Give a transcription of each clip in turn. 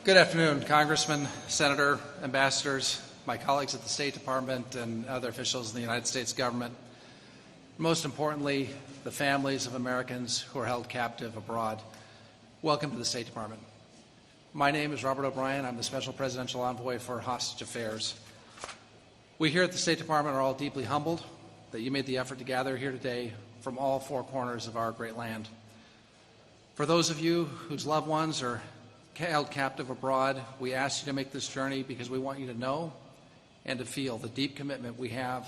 Good afternoon, Congressman, Senator, ambassadors, my colleagues at the State Department, and other officials in the United States government. Most importantly, the families of Americans who are held captive abroad. Welcome to the State Department. My name is Robert O'Brien. I'm the Special Presidential Envoy for Hostage Affairs. We here at the State Department are all deeply humbled that you made the effort to gather here today from all four corners of our great land. For those of you whose loved ones are held captive abroad, we ask you to make this journey because we want you to know and to feel the deep commitment we have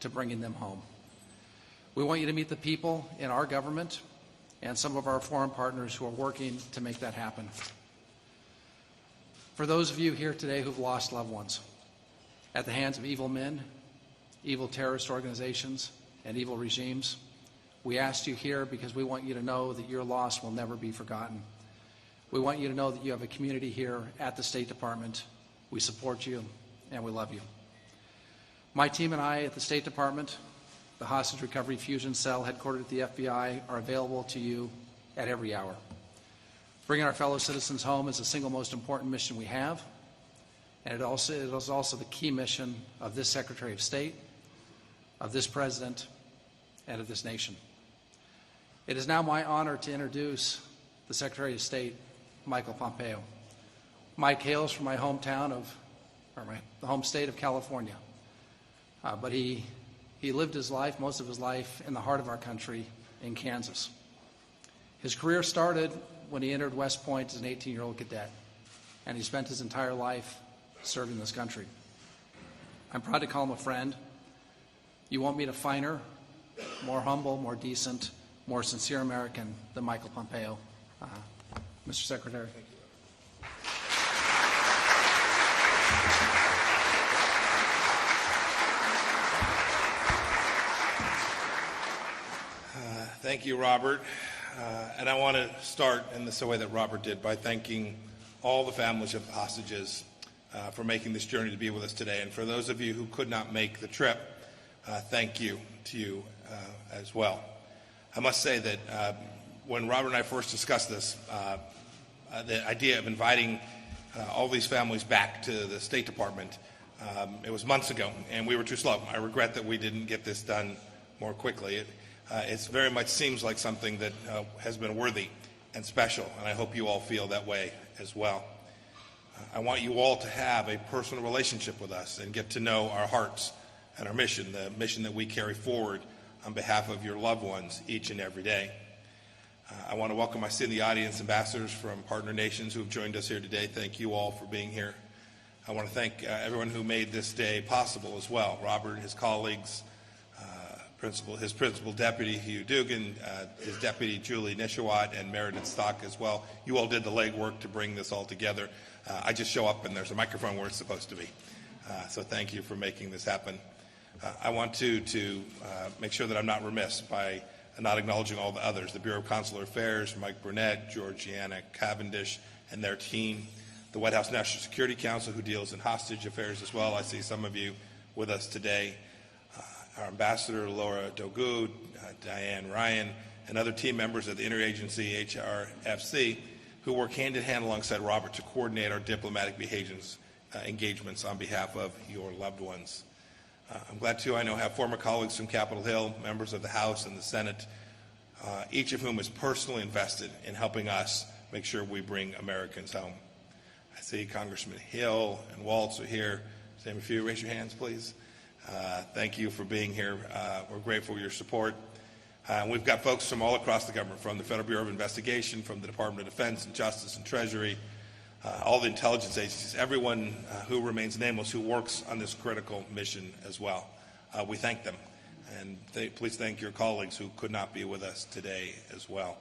to bringing them home. We want you to meet the people in our government and some of our foreign partners who are working to make that happen. For those of you here today who've lost loved ones at the hands of evil men, evil terrorist organizations, and evil regimes, we asked you here because we want you to know that your loss will never be forgotten. We want you to know that you have a community here at the State Department. We support you and we love you. My team and I at the State Department, the Hostage Recovery Fusion Cell headquartered at the FBI, are available to you at every hour. Bringing our fellow citizens home is the single most important mission we have, and it is also the key mission of this Secretary of State, of this President, and of this nation. It is now my honor to introduce the Secretary of State, Michael Pompeo. Mike hails from my hometown the home state of California, but he lived his life, most of his life, in the heart of our country in Kansas. His career started when he entered West Point as an 18-year-old cadet, and he spent his entire life serving this country. I'm proud to call him a friend. You won't meet a finer, more humble, more decent, more sincere American than Michael Pompeo. Mr. Secretary. Thank you, Robert. And I want to start in the way that Robert did by thanking all the families of the hostages for making this journey to be with us today. And for those of you who could not make the trip, thank you to you as well. I must say that when Robert and I first discussed this, the idea of inviting all these families back to the State Department, it was months ago, and we were too slow. I regret that we didn't get this done more quickly. It very much seems like something that has been worthy and special, and I hope you all feel that way as well. I want you all to have a personal relationship with us and get to know our hearts and our mission, the mission that we carry forward on behalf of your loved ones each and every day. I want to welcome, I see in the audience, ambassadors from partner nations who have joined us here today. Thank you all for being here. I want to thank everyone who made this day possible as well. Robert, his colleagues, his principal deputy, Hugh Dugan, his deputy, Julie Nishawat, and Meredith Stock as well. You all did the legwork to bring this all together. I just show up and there's a microphone where it's supposed to be. So thank you for making this happen. I want to make sure that I'm not remiss by not acknowledging all the others, the Bureau of Consular Affairs, Mike Burnett, Georgiana Cavendish, and their team, the White House National Security Council, who deals in hostage affairs as well. I see some of you with us today. Our Ambassador, Laura Dogu, Diane Ryan, and other team members of the Interagency HRFC, who work hand-in-hand alongside Robert to coordinate our diplomatic engagements on behalf of your loved ones. I'm glad, too, I know have former colleagues from Capitol Hill, members of the House and the Senate, each of whom is personally invested in helping us make sure we bring Americans home. I see Congressman Hill and Waltz are here. Name a few. Raise your hands, please. Thank you for being here. We're grateful for your support. We've got folks from all across the government, from the Federal Bureau of Investigation, from the Department of Defense and Justice and Treasury, all the intelligence agencies, everyone who remains nameless who works on this critical mission as well. We thank them, and please thank your colleagues who could not be with us today as well.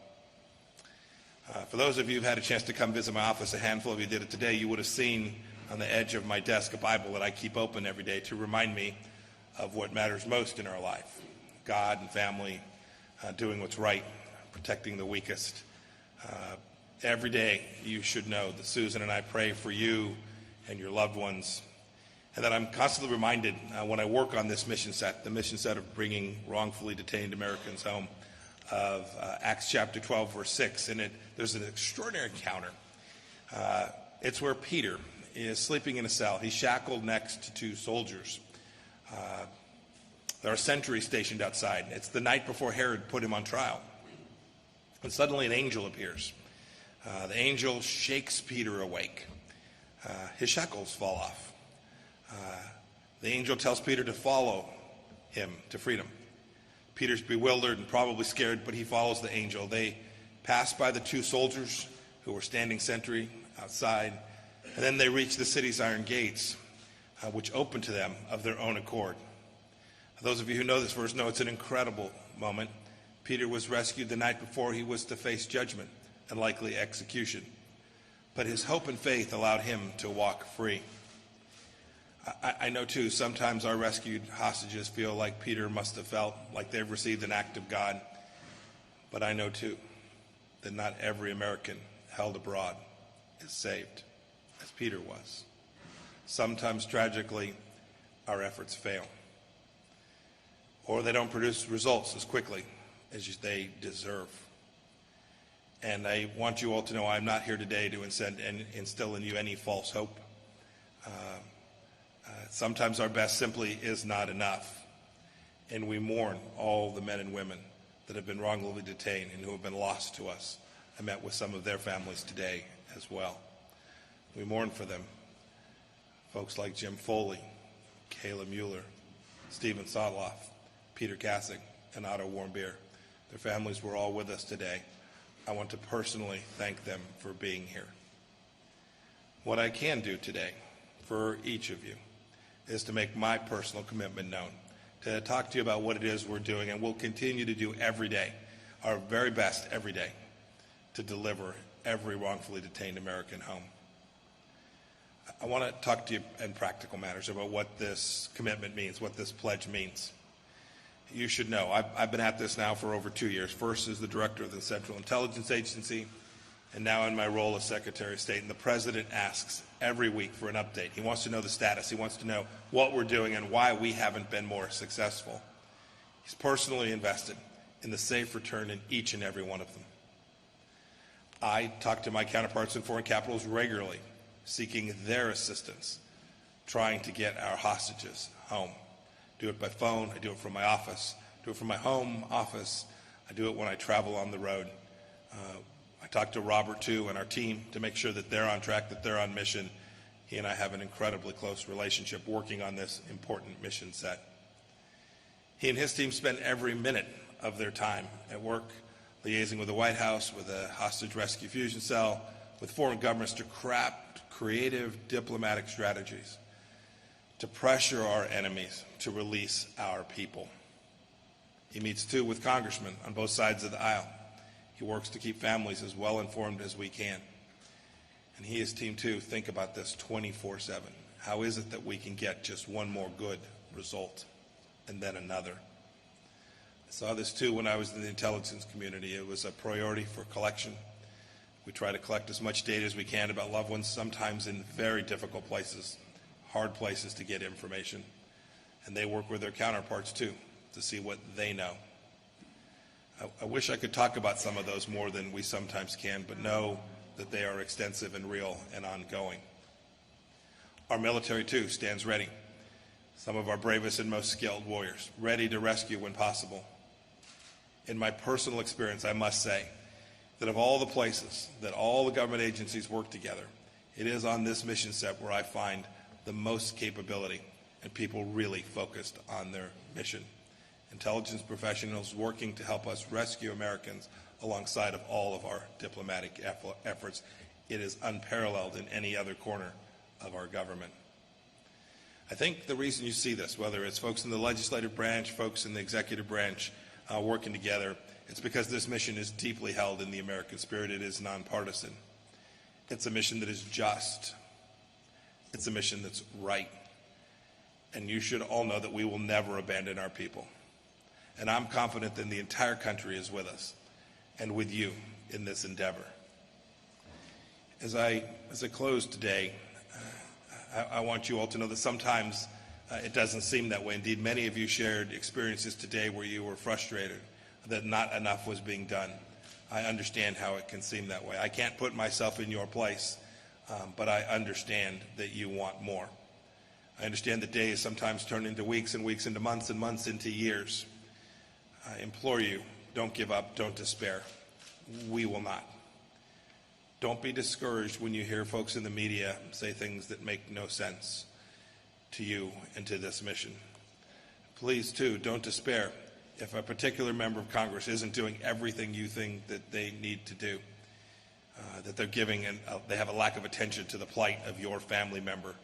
For those of you who've had a chance to come visit my office, a handful of you did it today, you would have seen on the edge of my desk a Bible that I keep open every day to remind me of what matters most in our life: God and family, doing what's right, protecting the weakest. Every day you should know that Susan and I pray for you and your loved ones, and that I'm constantly reminded when I work on this mission set, the mission set of bringing wrongfully detained Americans home, of Acts chapter 12, verse 6. In it, there's an extraordinary encounter It's where Peter is sleeping in a cell. He's shackled next to two soldiers. There are sentries stationed outside. It's the night before Herod put him on trial. And suddenly an angel appears. The angel shakes Peter awake. His shackles fall off. The angel tells Peter to follow him to freedom. Peter's bewildered and probably scared, but he follows the angel. They pass by the two soldiers who were standing sentry outside, and then they reach the city's iron gates, which open to them of their own accord. Those of you who know this verse know it's an incredible moment. Peter was rescued the night before he was to face judgment and likely execution. But his hope and faith allowed him to walk free. I know, too, sometimes our rescued hostages feel like Peter must have felt, like they've received an act of God. But I know, too, that not every American held abroad is saved, as Peter was. Sometimes, tragically, our efforts fail, or they don't produce results as quickly as they deserve. And I want you all to know I'm not here today to instill in you any false hope. Sometimes our best simply is not enough, and we mourn all the men and women that have been wrongly detained and who have been lost to us. I met with some of their families today as well. We mourn for them. Folks like Jim Foley, Kayla Mueller, Stephen Sotloff, Peter Kassig, and Otto Warmbier. Their families were all with us today. I want to personally thank them for being here. What I can do today for each of you is to make my personal commitment known, to talk to you about what it is we're doing and will continue to do every day, our very best every day, to deliver every wrongfully detained American home. I want to talk to you in practical matters about what this commitment means, what this pledge means. You should know, I've been at this now for over 2 years, first as the director of the Central Intelligence Agency, and now in my role as Secretary of State. And the President asks every week for an update. He wants to know the status. He wants to know what we're doing and why we haven't been more successful. He's personally invested in the safe return in each and every one of them. I talk to my counterparts in foreign capitals regularly, seeking their assistance, trying to get our hostages home. I do it by phone. I do it from my office. I do it from my home office. I do it when I travel on the road. I talk to Robert, too, and our team to make sure that they're on track, that they're on mission. He and I have an incredibly close relationship working on this important mission set. He and his team spend every minute of their time at work, liaising with the White House, with the Hostage Rescue Fusion Cell, with foreign governments to craft creative diplomatic strategies to pressure our enemies to release our people. He meets, too, with congressmen on both sides of the aisle. He works to keep families as well informed as we can. And he and his team, too, think about this 24/7. How is it that we can get just one more good result and then another? I saw this, too, when I was in the intelligence community. It was a priority for collection. We try to collect as much data as we can about loved ones, sometimes in very difficult places, hard places to get information. And they work with their counterparts, too, to see what they know. I wish I could talk about some of those more than we sometimes can, but know that they are extensive and real and ongoing. Our military, too, stands ready. Some of our bravest and most skilled warriors, ready to rescue when possible. In my personal experience, I must say that of all the places that all the government agencies work together, it is on this mission set where I find the most capability and people really focused on their mission. Intelligence professionals working to help us rescue Americans alongside of all of our diplomatic efforts. It is unparalleled in any other corner of our government. I think the reason you see this, whether it's folks in the legislative branch, folks in the executive branch working together, it's because this mission is deeply held in the American spirit. It is nonpartisan. It's a mission that is just. It's a mission that's right. And you should all know that we will never abandon our people. And I'm confident that the entire country is with us and with you in this endeavor. As I close today, I want you all to know that sometimes it doesn't seem that way. Indeed, many of you shared experiences today where you were frustrated that not enough was being done. I understand how it can seem that way. I can't put myself in your place, but I understand that you want more. I understand that days sometimes turn into weeks and weeks into months and months into years. I implore you, don't give up, don't despair. We will not. Don't be discouraged when you hear folks in the media say things that make no sense to you and to this mission. Please, too, don't despair if a particular member of Congress isn't doing everything you think that they need to do, that they're giving and they have a lack of attention to the plight of your family member.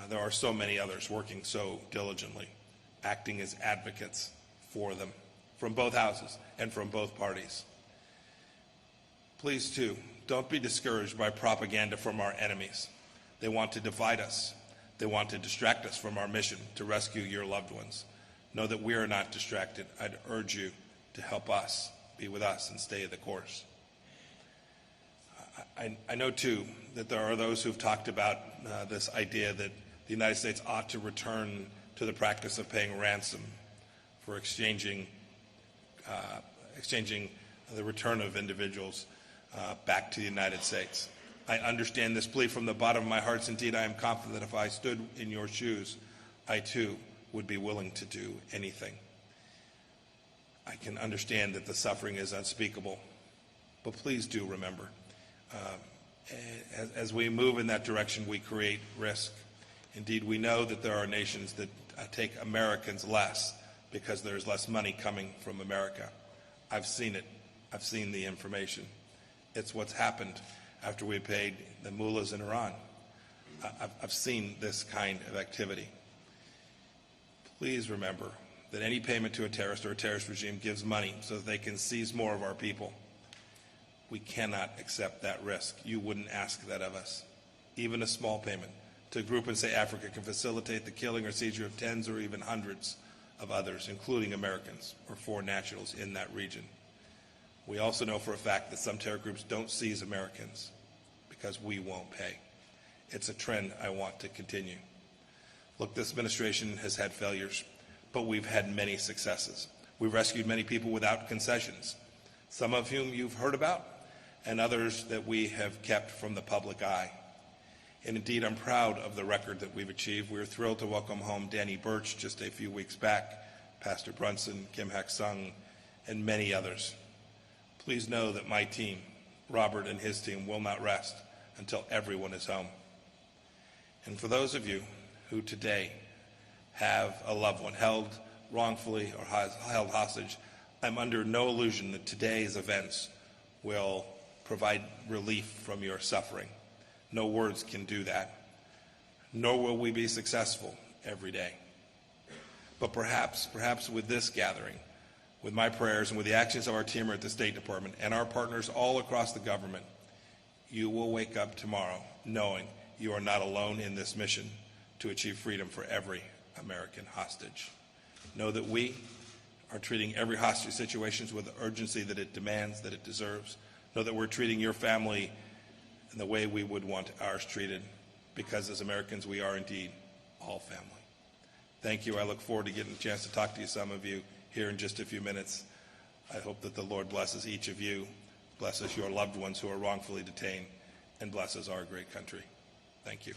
There are so many others working so diligently, acting as advocates for them from both houses and from both parties. Please, too, don't be discouraged by propaganda from our enemies. They want to divide us. They want to distract us from our mission to rescue your loved ones. Know that we are not distracted. I'd urge you to help us, be with us, and stay the course. I know, too, that there are those who've talked about this idea that the United States ought to return to the practice of paying ransom for exchanging the return of individuals back to the United States. I understand this plea from the bottom of my heart. Indeed, I am confident that if I stood in your shoes, I too would be willing to do anything. I can understand that the suffering is unspeakable, but please do remember, as we move in that direction, we create risk. Indeed, we know that there are nations that take Americans less because there's less money coming from America. I've seen it. I've seen the information. It's what's happened after we paid the mullahs in Iran. I've seen this kind of activity. Please remember that any payment to a terrorist or a terrorist regime gives money so that they can seize more of our people. We cannot accept that risk. You wouldn't ask that of us. Even a small payment to a group in, say, Africa can facilitate the killing or seizure of tens or even hundreds of others, including Americans or foreign nationals in that region. We also know for a fact that some terror groups don't seize Americans because we won't pay. It's a trend I want to continue. Look, this administration has had failures, but we've had many successes. We've rescued many people without concessions, some of whom you've heard about, and others that we have kept from the public eye. And indeed, I'm proud of the record that we've achieved. We're thrilled to welcome home Danny Birch just a few weeks back, Pastor Brunson, Kim Hak-sung, and many others. Please know that my team, Robert and his team, will not rest until everyone is home. And for those of you who today have a loved one held wrongfully or held hostage, I'm under no illusion that today's events will provide relief from your suffering. No words can do that, nor will we be successful every day. But perhaps with this gathering, with my prayers and with the actions of our team at the State Department and our partners all across the government, you will wake up tomorrow knowing you are not alone in this mission to achieve freedom for every American hostage. Know that we are treating every hostage situation with the urgency that it demands, that it deserves. Know that we're treating your family in the way we would want ours treated, because as Americans, we are indeed all family. Thank you. I look forward to getting a chance to talk to you, some of you, here in just a few minutes. I hope that the Lord blesses each of you, blesses your loved ones who are wrongfully detained, and blesses our great country. Thank you.